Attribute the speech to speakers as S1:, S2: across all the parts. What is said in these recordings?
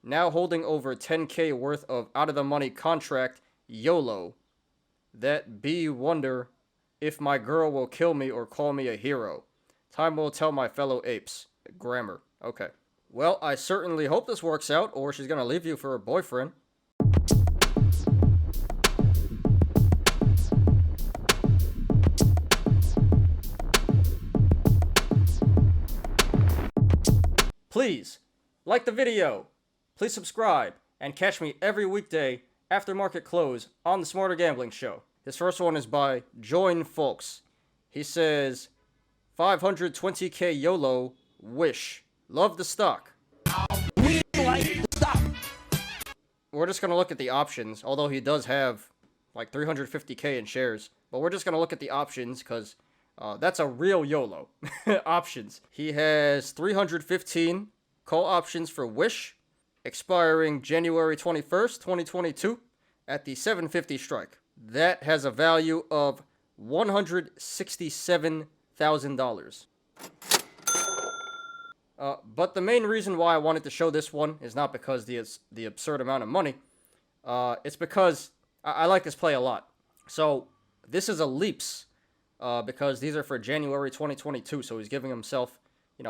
S1: now holding over 10K worth of out-of-the-money contract, YOLO. That B wonder if my girl will kill me or call me a hero. Time will tell my fellow apes. Grammar. Okay. Well, I certainly hope this works out, or she's gonna leave you for her boyfriend. Please, like the video. Please subscribe, and catch me every weekday after market close on the Smarter Gambling Show. This first one is by Join Folks. He says, 520K YOLO, wish. Love the stock. We like the stock. We're just going to look at the options, although he does have like 350K in shares. But we're just going to look at the options because that's a real YOLO. Options. He has 315 call options for wish, expiring January 21st, 2022 at the 750 strike. That has a value of $167,000. But the main reason why I wanted to show this one is not because the absurd amount of money. It's because I like this play a lot. So this is a leaps because these are for January 2022. So he's giving himself,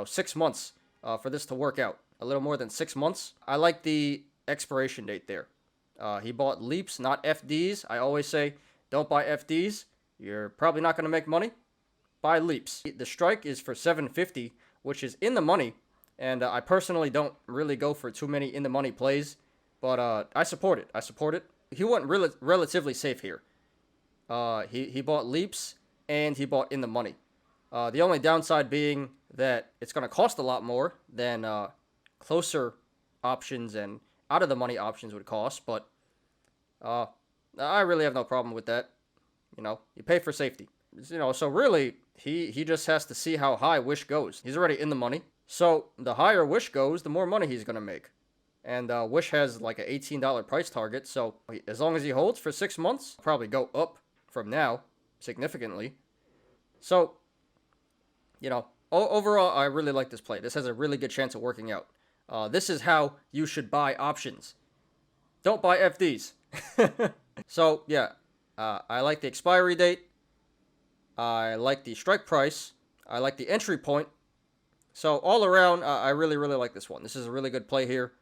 S1: 6 months for this to work out. A little more than 6 months. I like the expiration date there. He bought leaps, not FDs. I always say, don't buy FDs. You're probably not going to make money. Buy leaps. The strike is for 750, which is in the money. And I personally don't really go for too many in the money plays. But I support it. He went relatively safe here. He bought leaps and he bought in the money. The only downside being that it's going to cost a lot more than closer options and out of the money options would cost, but I really have no problem with that. You pay for safety. So really he just has to see how high wish goes. He's already in the money. So the higher wish goes, the more money he's going to make. And wish has like an $18 price target, so as long as he holds for 6 months, probably go up from now significantly. So, overall, I really like this play. This has a really good chance of working out. This is how you should buy options. Don't buy FDs. So, yeah, I like the expiry date. I like the strike price. I like the entry point. So, all around, I really, really like this one. This is a really good play here.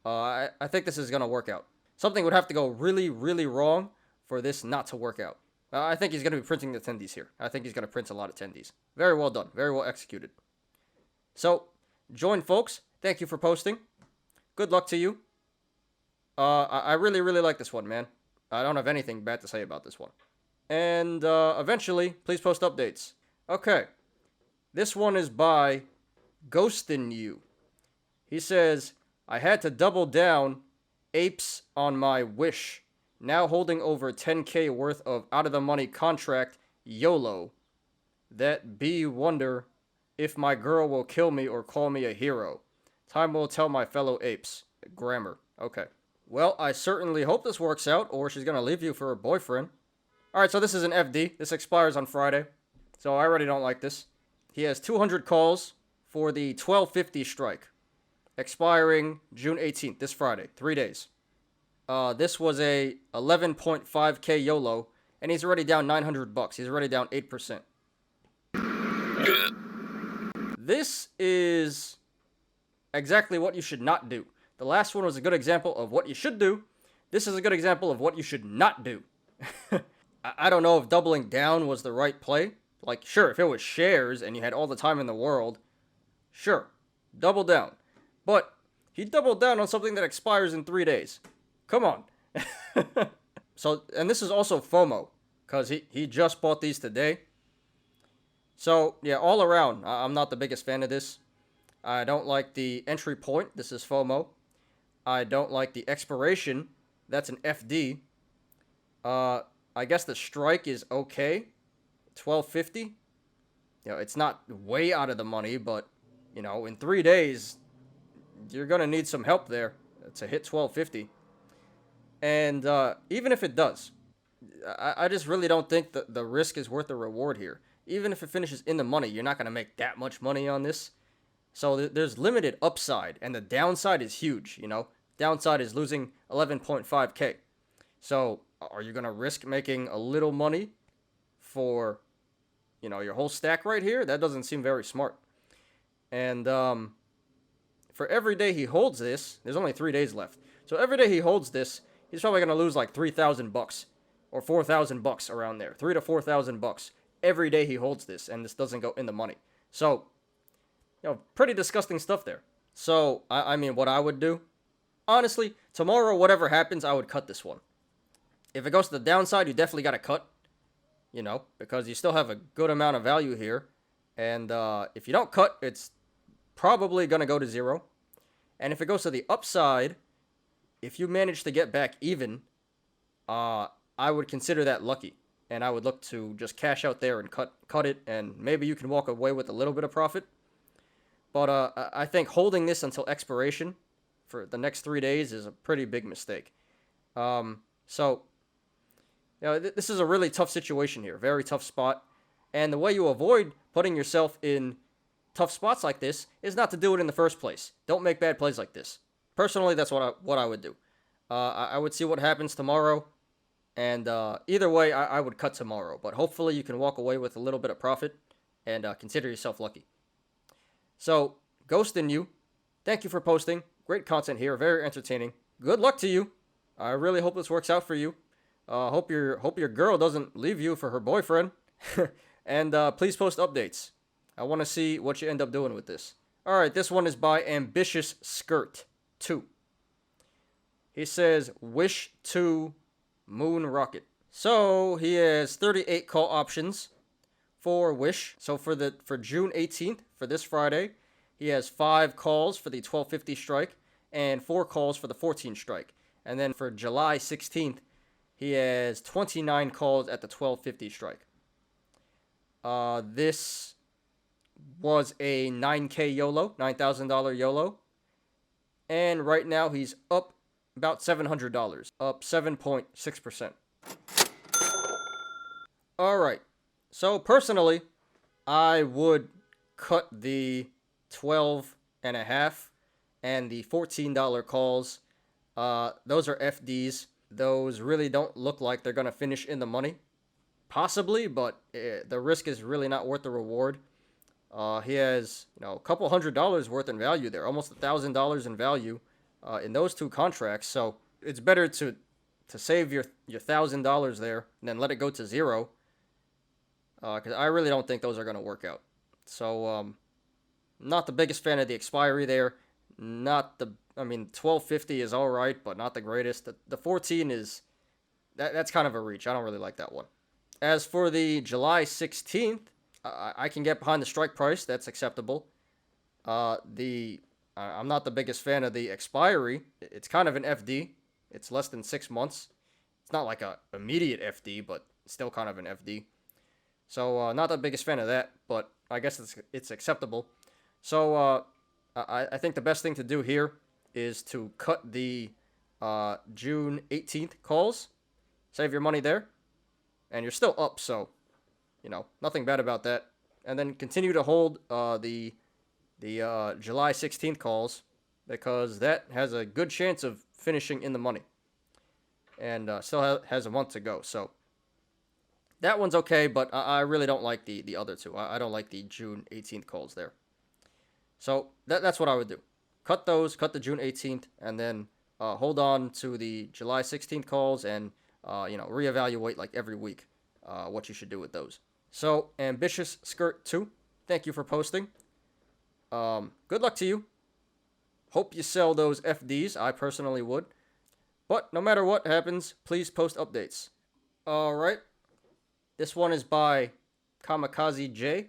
S1: I think this is going to work out. Something would have to go really, really wrong for this not to work out. I think he's going to be printing the tendies here. I think he's going to print a lot of tendies. Very well done. Very well executed. So, Join Folks. Thank you for posting. Good luck to you. I really, really like this one, man. I don't have anything bad to say about this one. And eventually, please post updates. Okay. This one is by Ghostin' You. He says, I had to double down APES on my wish. Now holding over 10K worth of out-of-the-money contract, YOLO. That B wonder if my girl will kill me or call me a hero. Time will tell my fellow apes. Grammar. Okay. Well, I certainly hope this works out, or she's going to leave you for her boyfriend. Alright, so this is an FD. This expires on Friday. So I already don't like this. He has 200 calls for the 1250 strike. Expiring June 18th, this Friday. 3 days. This was a 11.5K YOLO, and he's already down $900. He's already down 8%. This is exactly what you should not do. The last one was a good example of what you should do. This is a good example of what you should not do. I don't know if doubling down was the right play. Like, sure, if it was shares and you had all the time in the world, sure, double down. But he doubled down on something that expires in 3 days. Come on. So, and this is also FOMO, because he just bought these today. So, yeah, all around, I'm not the biggest fan of this. I don't like the entry point. This is FOMO. I don't like the expiration. That's an FD. I guess the strike is okay. 1250. It's not way out of the money, but, in 3 days, you're going to need some help there to hit 1250. And even if it does, I just really don't think that the risk is worth the reward here. Even if it finishes in the money, you're not going to make that much money on this. So there's limited upside, and the downside is huge, Downside is losing 11.5K. So are you going to risk making a little money for, your whole stack right here? That doesn't seem very smart. And for every day he holds this, there's only 3 days left. So every day he holds this, he's probably going to lose like $3,000 or $4,000 around there. $3,000 to $4,000 every day he holds this, and this doesn't go in the money. So, pretty disgusting stuff there. So, I mean, what I would do, honestly, tomorrow, whatever happens, I would cut this one. If it goes to the downside, you definitely got to cut, because you still have a good amount of value here. And if you don't cut, it's probably going to go to zero. And if it goes to the upside, if you manage to get back even, I would consider that lucky. And I would look to just cash out there and cut it, and maybe you can walk away with a little bit of profit. But I think holding this until expiration for the next 3 days is a pretty big mistake. So, this is a really tough situation here, very tough spot. And the way you avoid putting yourself in tough spots like this is not to do it in the first place. Don't make bad plays like this. Personally, that's what I would do. I would see what happens tomorrow. And either way, I would cut tomorrow. But hopefully you can walk away with a little bit of profit and consider yourself lucky. So, Ghost in You, thank you for posting. Great content here, very entertaining. Good luck to you. I really hope this works out for you. Hope your girl doesn't leave you for her boyfriend. And please post updates. I want to see what you end up doing with this. Alright, this one is by Ambitious Skirt 2. He says, wish to moon rocket. So he has 38 call options for Wish. So for June 18th, for this Friday, he has 5 calls for the 1250 strike and 4 calls for the 14 strike. And then for July 16th, he has 29 calls at the 1250 strike. This was a 9K YOLO, $9,000 YOLO. And right now he's up about $700, up 7.6%. Alright, so personally, I would cut the 12.5 and the $14 calls. Those are FDs. Those really don't look like they're going to finish in the money. Possibly, but the risk is really not worth the reward. He has, a couple $100 worth in value there, almost $1,000 in value in those 2 contracts. So it's better to save your $1,000 there and then let it go to zero. Because I really don't think those are going to work out. So, not the biggest fan of the expiry there. 1250 is alright, but not the greatest. The 14 is, that's kind of a reach. I don't really like that one. As for the July 16th, I can get behind the strike price. That's acceptable. I'm not the biggest fan of the expiry. It's kind of an FD. It's less than 6 months. It's not like a immediate FD, but still kind of an FD. So, not the biggest fan of that, but I guess it's acceptable. So, I think the best thing to do here is to cut the June 18th calls. Save your money there. And you're still up, so, nothing bad about that. And then continue to hold the July 16th calls, because that has a good chance of finishing in the money. And still has a month to go, so that one's okay, but I really don't like the other 2. I don't like the June 18th calls there. So that's what I would do. Cut those, cut the June 18th, and then hold on to the July 16th calls and, reevaluate like every week what you should do with those. So, Ambitious Skirt 2, thank you for posting. Good luck to you. Hope you sell those FDs. I personally would. But no matter what happens, please post updates. Alright. This one is by Kamikaze J.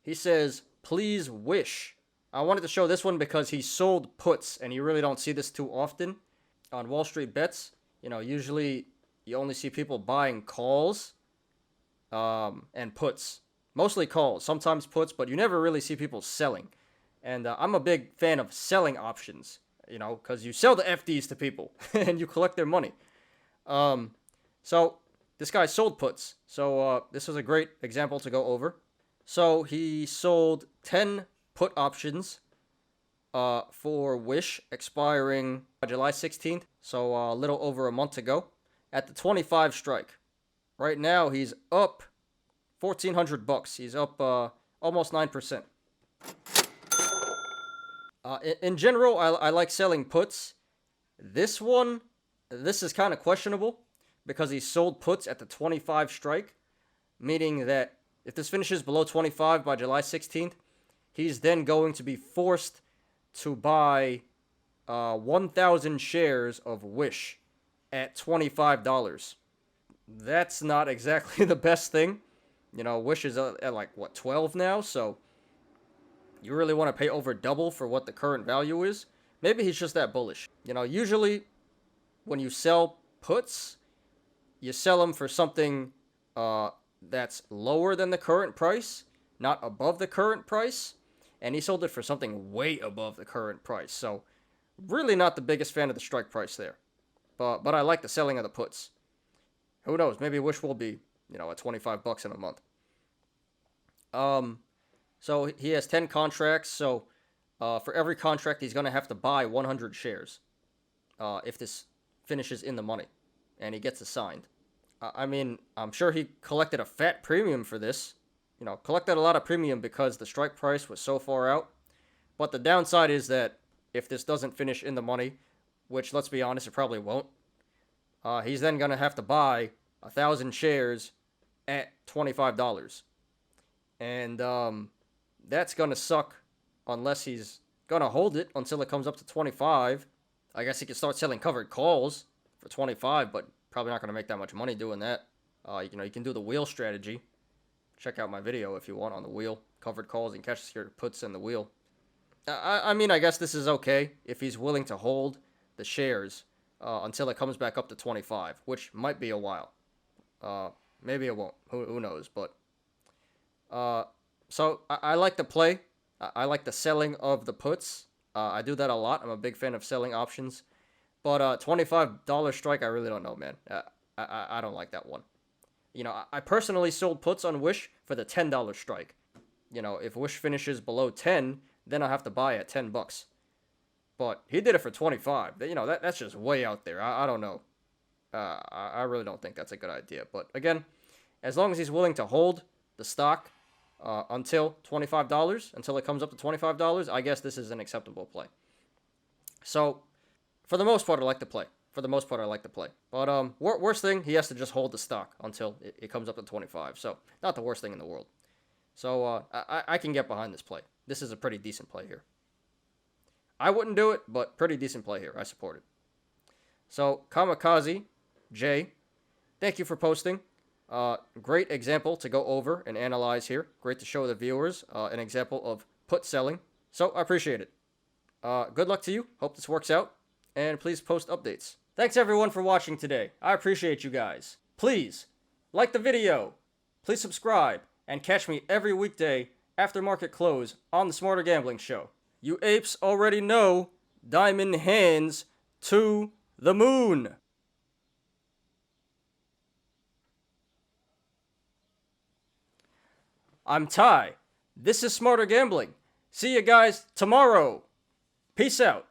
S1: He says, please wish. I wanted to show this one because he sold puts, and you really don't see this too often on Wallstreetbets. Usually you only see people buying calls and puts. Mostly calls, sometimes puts, but you never really see people selling. And I'm a big fan of selling options, because you sell the FDs to people and you collect their money. So this guy sold puts. So this was a great example to go over. So he sold 10 put options for Wish expiring July 16th, so a little over a month ago, at the 25 strike. Right now, he's up $1,400. He's up almost 9%. In general, I like selling puts. This is kind of questionable because he sold puts at the 25 strike, meaning that if this finishes below 25 by July 16th, he's then going to be forced to buy 1,000 shares of Wish at $25. That's not exactly the best thing. You know, Wish is at like, what, 12 now? So you really want to pay over double for what the current value is? Maybe he's just that bullish. You know, usually when you sell puts, you sell them for something that's lower than the current price, not above the current price. And he sold it for something way above the current price. So really not the biggest fan of the strike price there. But I like the selling of the puts. Who knows? Maybe Wish will be, you know, at $25 in a month. So he has 10 contracts. So for every contract, he's going to have to buy 100 shares if this finishes in the money and he gets assigned. I mean, I'm sure he collected a fat premium for this. You know, collected a lot of premium because the strike price was so far out. But the downside is that if this doesn't finish in the money, which, let's be honest, it probably won't, he's then going to have to buy 1,000 shares at $25. And that's going to suck unless he's going to hold it until it comes up to 25. I guess he could start selling covered calls for 25, but probably not going to make that much money doing that. You know, you can do the wheel strategy. Check out my video if you want on the wheel. Covered calls and cash secured puts in the wheel. I mean, I guess this is okay if he's willing to hold the shares until it comes back up to 25, which might be a while. Maybe it won't. Who knows? But so I like the play. I like the selling of the puts. I do that a lot. I'm a big fan of selling options. But $25 strike, I really don't know, man. I don't like that one. You know, I personally sold puts on Wish for the $10 strike. You know, if Wish finishes below 10, then I'll have to buy at $10. But he did it for 25. You know, that's just way out there. I don't know. I really don't think that's a good idea. But again, as long as he's willing to hold the stock until $25, until it comes up to $25, I guess this is an acceptable play. So, for the most part, I like the play. But worst thing, he has to just hold the stock until it comes up to 25. So, not the worst thing in the world. So, I can get behind this play. This is a pretty decent play here. I wouldn't do it, but pretty decent play here. I support it. So, Kamikaze J, thank you for posting. Great example to go over and analyze here. Great to show the viewers an example of put selling. So, I appreciate it. Good luck to you. Hope this works out. And please post updates. Thanks everyone for watching today. I appreciate you guys. Please like the video. Please subscribe and catch me every weekday after market close on the Smarter Gambling Show. You apes already know diamond hands to the moon. I'm Ty. This is Smarter Gambling. See you guys tomorrow. Peace out.